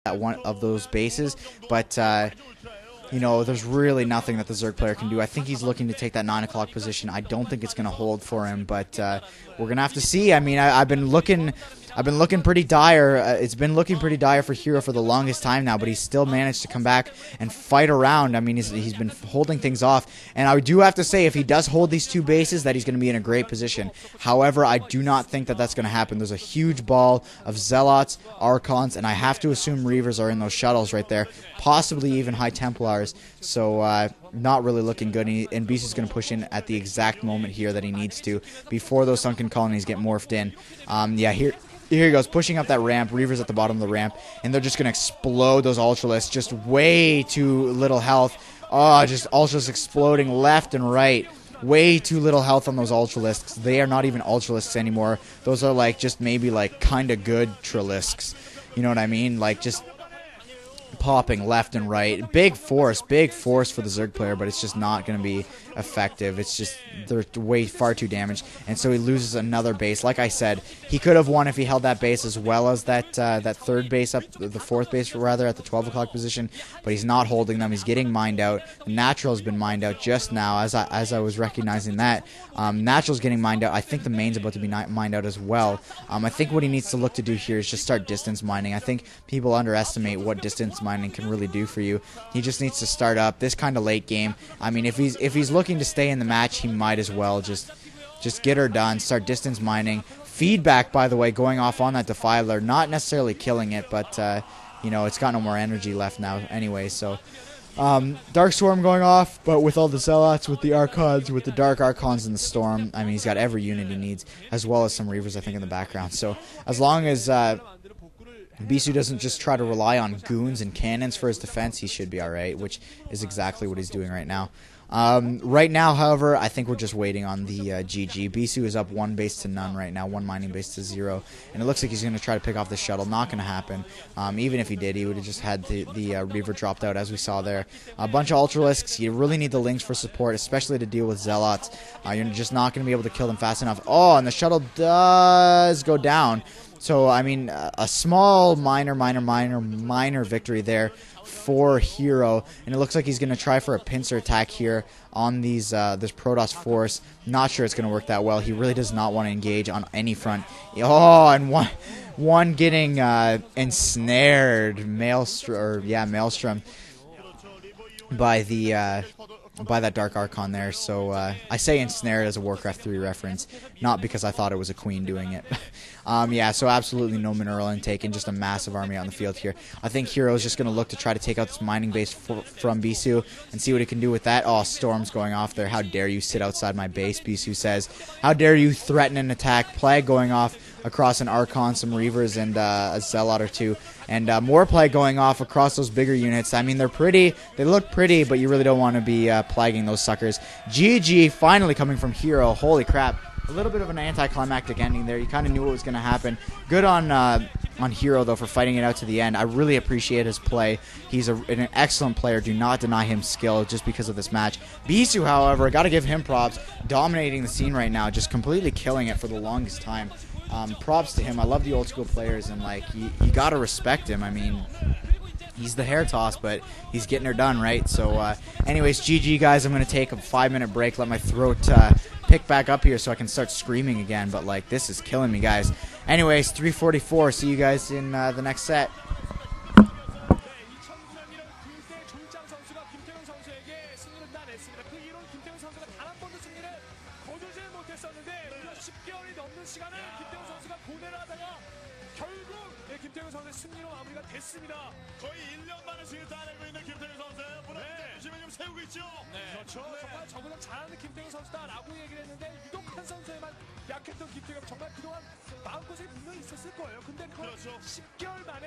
at one of those bases, but you know, there's really nothing that the Zerg player can do. I think he's looking to take that 9 o'clock position. I don't think it's going to hold for him, but we're going to have to see. I mean, I've been looking pretty dire. It's been looking pretty dire for Hero for the longest time now, but he's still managed to come back and fight around. I mean, he's been holding things off, and I do have to say, if he does hold these 2 bases, that he's going to be in a great position. However, I do not think that that's going to happen. There's a huge ball of Zealots, Archons, and I have to assume Reavers are in those shuttles right there, possibly even High Templars, so not really looking good, and Bisu's going to push in at the exact moment here that he needs to, before those sunken colonies get morphed in. Yeah, here he goes, pushing up that ramp. Reavers at the bottom of the ramp, and they're just going to explode those Ultralisks. Just way too little health. Oh, just Ultralisks exploding left and right. Way too little health on those Ultralisks. They are not even Ultralisks anymore. Those are like just maybe like kind of good Tralisks. You know what I mean? Like just popping left and right. Big force for the Zerg player, but it's just not going to be effective. It's just, they're far too damaged, and so he loses another base. Like I said, he could have won if he held that base as well as that that 3rd base, up the 4th base rather, at the 12 o'clock position, but he's not holding them. He's getting mined out. The Natural has been mined out just now, as I was recognizing that. Natural's getting mined out. I think the main's about to be mined out as well. I think what he needs to look to do here is just start distance mining. I think people underestimate what distance mining can really do for you. He just needs to start up this kind of late game. I mean, if he's looking to stay in the match, he might as well just get her done, start distance mining. Feedback, by the way, going off on that Defiler, not necessarily killing it, but you know, it's got no more energy left now anyway, so Dark Swarm going off, but with all the Zealots, with the Archons, with the Dark Archons and the Storm, I mean, he's got every unit he needs, as well as some Reavers, I think, in the background. So as long as Bisu doesn't just try to rely on goons and cannons for his defense, he should be alright, which is exactly what he's doing right now. Right now, however, I think we're just waiting on the GG. Bisu is up 1 base to none right now, 1 mining base to 0, and it looks like he's going to try to pick off the shuttle. Not going to happen. Even if he did, he would have just had the Reaver dropped out, as we saw there. A bunch of Ultralisks. You really need the Lynx for support, especially to deal with Zealots. You're just not going to be able to kill them fast enough. Oh, and the shuttle does go down. So, I mean, a small minor victory there for Hero, and it looks like he's going to try for a pincer attack here on these this Protoss force. Not sure it's going to work that well. He really does not want to engage on any front. Oh, and one getting ensnared, Maelstrom by the by that Dark Archon there. So I say ensnared as a Warcraft 3 reference, not because I thought it was a queen doing it. Yeah, so absolutely no mineral intake and just a massive army out in the field here. I think Hero is just going to look to try to take out this mining base from Bisu and see what he can do with that. Oh, Storm's going off there. How dare you sit outside my base, Bisu says. How dare you threaten an attack. Plague going off across an Archon, some Reavers, and a Zealot or 2. And more Plague going off across those bigger units. I mean, they're pretty. They look pretty, but you really don't want to be plaguing those suckers. GG finally coming from Hero. Holy crap. A little bit of an anticlimactic ending there. You kind of knew what was going to happen. Good on Hero, though, for fighting it out to the end. I really appreciate his play. He's an excellent player. Do not deny him skill just because of this match. Bisu, however, got to give him props. Dominating the scene right now. Just completely killing it for the longest time. Props to him. I love the old school players, and like you got to respect him. I mean, he's the hair toss, but he's getting her done, right? So anyways, GG, guys. I'm going to take a 5-minute break, let my throat pick back up here so I can start screaming again, but like this is killing me, guys. Anyways, 3:44. See you guys in the next set. 김태형 선수의 승리로 마무리가 됐습니다. 거의 1년 만에 승리 따내고 있는 김태형 선수의 부담심을 좀 세우고 있죠. 네. 그렇죠. 네. 정말 저보다 잘하는 김태형 선수다라고 얘기를 했는데 유독한 선수에만 약했던 김태형, 정말 그동안 마음고생이 분명히 있었을 거예요. 근데 그렇죠. 10개월 만에